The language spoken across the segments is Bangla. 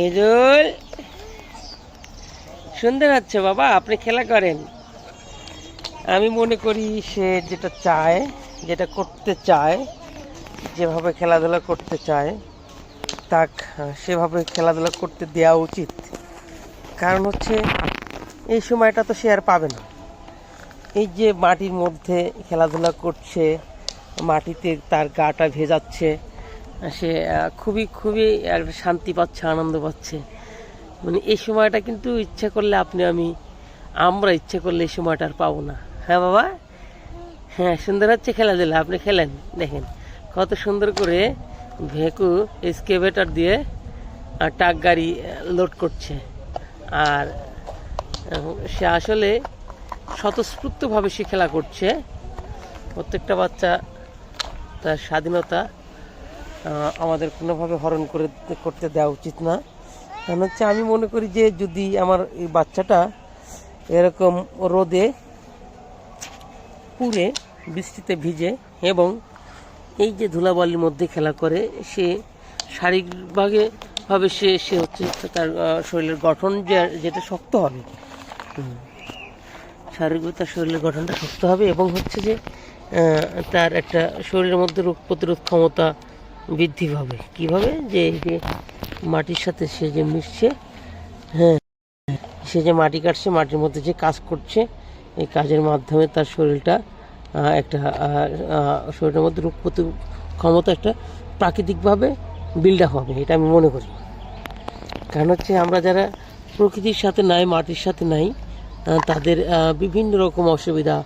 ইদুল সুন্দর হচ্ছে বাবা, আপনি খেলা করেন। আমি মনে করি সে যেটা চায়, যেটা করতে চায়, যেভাবে খেলাধুলা করতে চায় তাক সেভাবে খেলাধুলা করতে দেওয়া উচিত। কারণ হচ্ছে এই সময়টা তো সে আর পাবে না। এই যে মাটির মধ্যে খেলাধুলা করছে, মাটিতে তার গাটা ভেজাচ্ছে, সে খুবই খুবই একটা শান্তি পাচ্ছে, আনন্দ পাচ্ছে। মানে এই সময়টা কিন্তু ইচ্ছা করলে আমরা ইচ্ছে করলে এই সময়টা আর পাবো না। হ্যাঁ বাবা, হ্যাঁ সুন্দর হচ্ছে খেলাধুলা। আপনি খেলেন, দেখেন কত সুন্দর করে ভেকু এক্সকেভেটর দিয়ে ট্রাক গাড়ি লোড করছে। আর সে আসলে স্বতঃস্ফূর্তভাবে সে খেলা করছে। প্রত্যেকটা বাচ্চা তার স্বাধীনতা আমাদের কোনোভাবে হরণ করতে দেওয়া উচিত না। কারণ হচ্ছে আমি মনে করি যে যদি আমার এই বাচ্চাটা এরকম রোদে পুড়ে, বৃষ্টিতে ভিজে এবং এই যে ধুলাবালির মধ্যে খেলা করে, সে শারীরিকভাবে সে হচ্ছে তার শরীরের গঠন যেটা শক্ত হবে, শারীরিকভাবে তার শরীরের গঠনটা শক্ত হবে এবং হচ্ছে যে তার একটা শরীরের মধ্যে রোগ প্রতিরোধ ক্ষমতা বৃদ্ধি পাবে। কীভাবে? যে এই যে মাটির সাথে সে যে মিশছে, হ্যাঁ, সে যে মাটি কাটছে, মাটির মধ্যে যে কাজ করছে, এই কাজের মাধ্যমে তার শরীরটা শরীরের মধ্যে রোগ প্রতিরোধ ক্ষমতা একটা প্রাকৃতিকভাবে বিল্ড আপ হবে, এটা আমি মনে করি। কারণ হচ্ছে আমরা যারা প্রকৃতির সাথে নাই, মাটির সাথে নাই, তাদের বিভিন্ন রকম অসুবিধা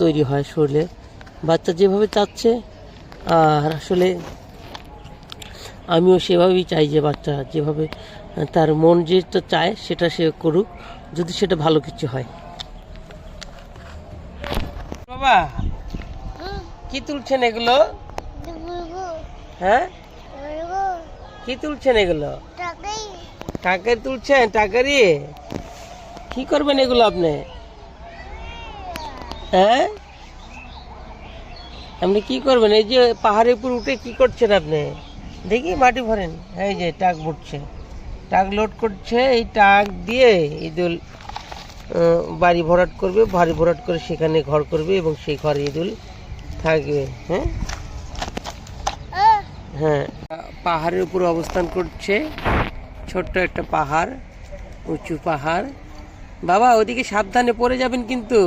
তৈরি হয় শরীরে। বাচ্চা যেভাবে চাচ্ছে, আর আসলে আমিও সেভাবেই চাই যে বাচ্চা যেভাবে তার মন যেটা চায় সেটা সে করুক, যদি সেটা ভালো কিছু হয়। বাবা কি তুলছেন এগুলো? হ্যাঁ, কি তুলছেন এগুলো? টাকারি তুলছেন? টাকারি কি করবেন এগুলো আপনি? হ্যাঁ, আপনি কি করবেন? এই যে পাহাড়ের উপর উঠে কি করছেন আপনি? দেখি মাটি ভরেন। এই যে ট্রাক ভরছে, ট্রাক লোড করছে। এই ট্রাক দিয়ে ইদুল বাড়ি ভরাট করবে, বাড়ি ভরাট করে সেখানে ঘর করবে এবং সেই ঘরে ইদুল থাকবে। হ্যাঁ হ্যাঁ, পাহাড়ের উপর অবস্থান করছে, ছোট্ট একটা পাহাড়, উঁচু পাহাড়। বাবা ওদিকে সাবধানে পড়ে যাবেন কিন্তু,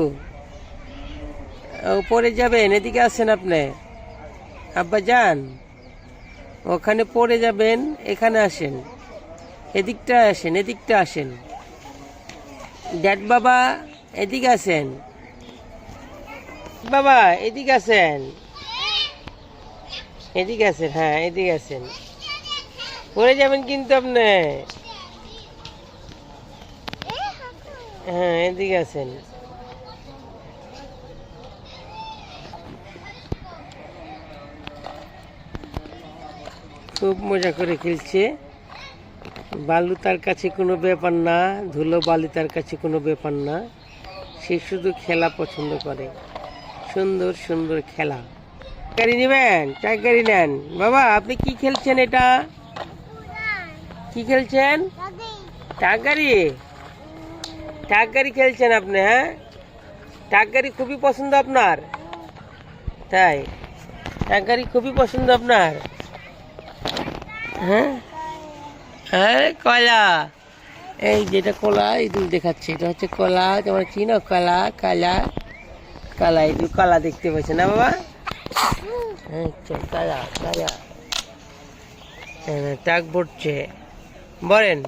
পড়ে যাবেন। এদিকে আসেন আপনি, আব্বা যান, ওখানে পড়ে যাবেন। এখানে আসেন, এদিকটা আসেন, এদিকটা আসেন। ড্যাড বাবা এদিকে আসেন, বাবা এদিকে আসেন, এদিকে আসেন। হ্যাঁ এদিকে আসেন, পড়ে যাবেন কিন্তু আপনি। হ্যাঁ এদিকে আসেন। খুব মজা করে খেলছে। বালু তার কাছে কোনো ব্যাপার না, ধুলো বালি তার কাছে কোনো ব্যাপার না। সে শুধু খেলা পছন্দ করে, সুন্দর সুন্দর খেলা। গাড়ি নেবেন? ট্রাক গাড়ি নেন। বাবা আপনি কি খেলছেন? এটা কি খেলছেন? ট্রাক গাড়ি, ট্রাক গাড়ি খেলছেন আপনি? হ্যাঁ, ট্রাক গাড়ি খুবই পছন্দ আপনার, তাই? ট্রাক গাড়ি খুবই পছন্দ আপনার? হ্যাঁ হ্যাঁ, কলা। এই যেটা কলা ইঁদুর দেখাচ্ছে, এটা হচ্ছে কলা। তোমার চিনো কলা? কালা কালা ইঁদুর কলা দেখতে পাচ্ছে না বাবা? আচ্ছা, কালা কালা। ট্রাক ভরছে, বলেন।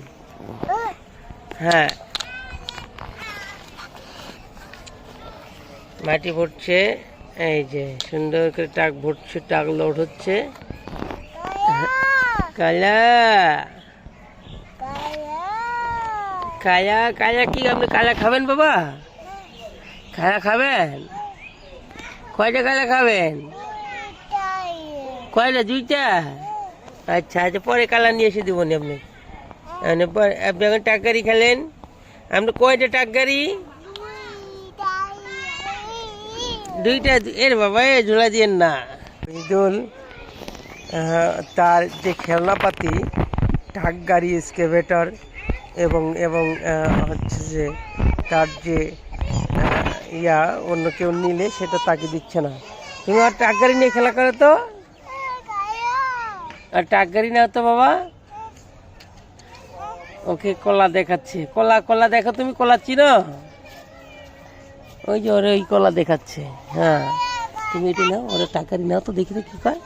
হ্যাঁ, মাটি ভরছে। এই যে সুন্দর করে ট্রাক ভরছে, ট্রাক লোড হচ্ছে। কালা কায়া কায়া কি আপনি কায়া খাবেন বাবা? কায়া খাবেন? কয়টা কায়া খাবেন? কয়টা? দুইটা? আচ্ছা আচ্ছা, পরে কালা নিয়ে এসে দেবো নি আপনি। আপনি এখন ট্রাক গাড়ি খেলেন। আপনি কয়টা ট্রাক গাড়ি? দুইটা? এর বাবা এ ঝোলা দিয়েন না। ইদুল তার যে খেলনাপাতি ট্রাক গাড়ি, এক্সকেভেটর এবং এবং হচ্ছে যে তার যে অন্য কেউ নিলে সেটা তাকে দিচ্ছে না। তুমি আর ট্রাক গাড়ি নিয়ে খেলা করো তো, আর ট্রাক গাড়ি নাও তো বাবা। ওকে কলা দেখাচ্ছে, কলা কলা দেখো, তুমি কলা চিনো? ওই যে ওরে ওই কলা দেখাচ্ছে। হ্যাঁ তুমি এটি নাও, ওরা ট্রাক গাড়ি নাও তো, দেখি তো কী কয়।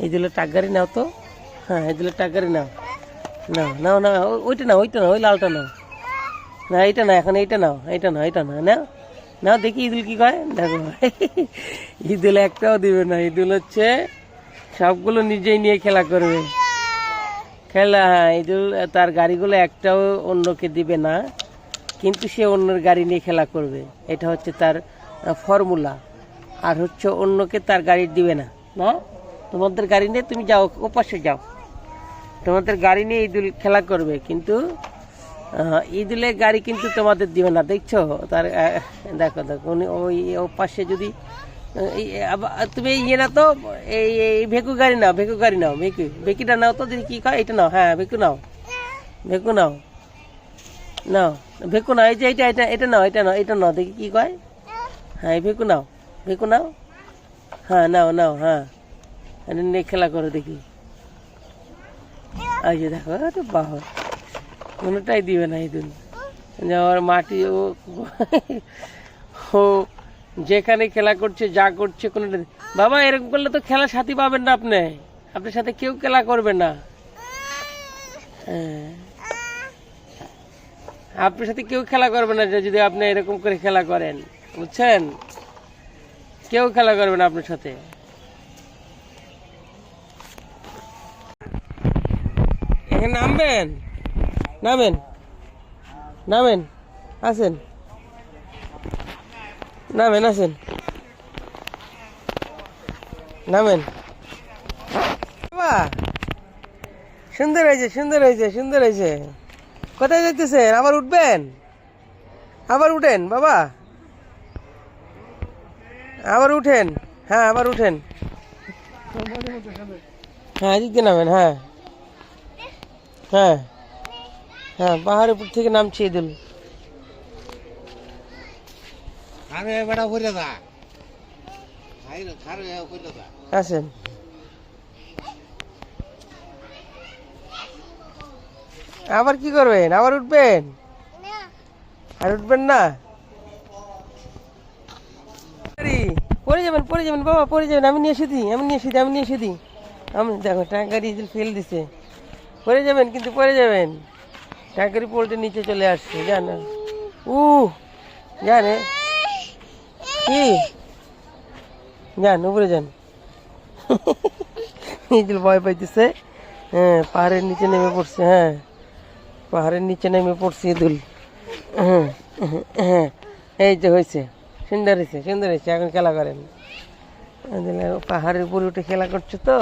এই দিলে ট্রাক গাড়ি নাও তো, হ্যাঁ এই দিলে ট্রাক গাড়ি নাও, নাও নাও না, ওইটা নাও, ওইটা নাও, ওই লালটা নাও। না এইটা না, এখন এইটা নাও, এইটা নাও, এইটা নাও, নাও নাও দেখি ঈদুল কী কয়। দেখো ঈদুল একটাও দিবে না, ঈদুল হচ্ছে সবগুলো নিজেই নিয়ে খেলা করবে। খেলা, হ্যাঁ ঈদুল তার গাড়িগুলো একটাও অন্যকে দিবে না, কিন্তু সে অন্যের গাড়ি নিয়ে খেলা করবে। এটা হচ্ছে তার ফর্মুলা। আর হচ্ছে অন্যকে তার গাড়ি দিবে না। না, তোমাদের গাড়ি নিয়ে তুমি যাও, ও পাশে যাও, তোমাদের গাড়ি নিয়ে ঈদুল খেলা করবে, কিন্তু ঈদুলের গাড়ি কিন্তু তোমাদের দিবে না। দেখছো তার, দেখো দেখো উনি ওই ও পাশে যদি তুমি ইয়ে না তো, এই ভেকু গাড়ি নাও, ভেকু গাড়ি নাও, ভেকিটা নাও তো, দিদি কী কয়, এটা নাও, হ্যাঁ ভেকু নাও, ভেকু নাও, নাও ভেকু নাও, এই যে এটা এটা এটা নাও, এটা নাও, এটা নাও, দেখি কী কয়। হ্যাঁ এই ভেকু নাও, ভেকু নাও, হ্যাঁ নাও নাও, হ্যাঁ এটা নিয়ে খেলা করো দেখি। এই যে দেখো, বাহ, কোনোটাই দিবে না ঈদুল। আমার মাটি ও যেখানে খেলা করছে, যা করছে, কোনোটা। বাবা এরকম করলে তো খেলার সাথী পাবেন না আপনি, আপনার সাথে কেউ খেলা করবে না। হ্যাঁ আপনার সাথে কেউ খেলা করবে না যদি আপনি এরকম করে খেলা করেন, বুঝছেন? কেউ খেলা করবে না আপনার সাথে। এখানে নামবেন, নামেন, নামেন, আসেন, নামেন, আসেন, নামেন। বাবা সুন্দর হয়েছে, সুন্দর হয়েছে, সুন্দর হয়েছে। কোথায় যাইতেছেন? আবার উঠবেন? আবার উঠেন বাবা, আবার উঠেন, হ্যাঁ আবার উঠেন, হ্যাঁ এদিক দিয়ে নামেন, হ্যাঁ হ্যাঁ হ্যাঁ পাহাড়ের উপর থেকে নামছি ঈদুল। আসেন, আবার কি করবেন? আবার উঠবেন? আর উঠবেন না? পড়ে যাবেন, পড়ে যাবেন বাবা, পড়ে যাবেন। আমি নিয়ে এসে দিই, আমি নিয়ে এসে দিই, আমি নিয়ে এসে দিই। আমি দেখো ট্রাক গাড়ি ঈদুল ফেল দিছে, পড়ে যাবেন কিন্তু, পড়ে যাবেন। ট্রাক গাড়ি পোল্টে নিচে চলে আসছে, জান জানে কি, যান উপরে যান। ঈদুল ভয় পাইতেছে, হ্যাঁ পাহাড়ের নিচে নেমে পড়ছে, হ্যাঁ পাহাড়ের নিচে নেমে পড়ছে ঈদুল। হ্যাঁ হ্যাঁ এই যে হয়েছে, সুন্দর হয়েছে, সুন্দর হয়েছে। এখন খেলা করেন, পাহাড়ের উপরে উঠে খেলা করছে তো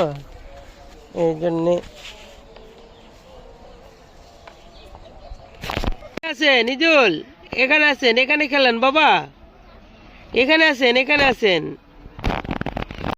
এই জন্যে। আছেন ঈদুল, এখানে আছেন, এখানে খেলেন বাবা, এখানে আছেন, এখানে আছেন।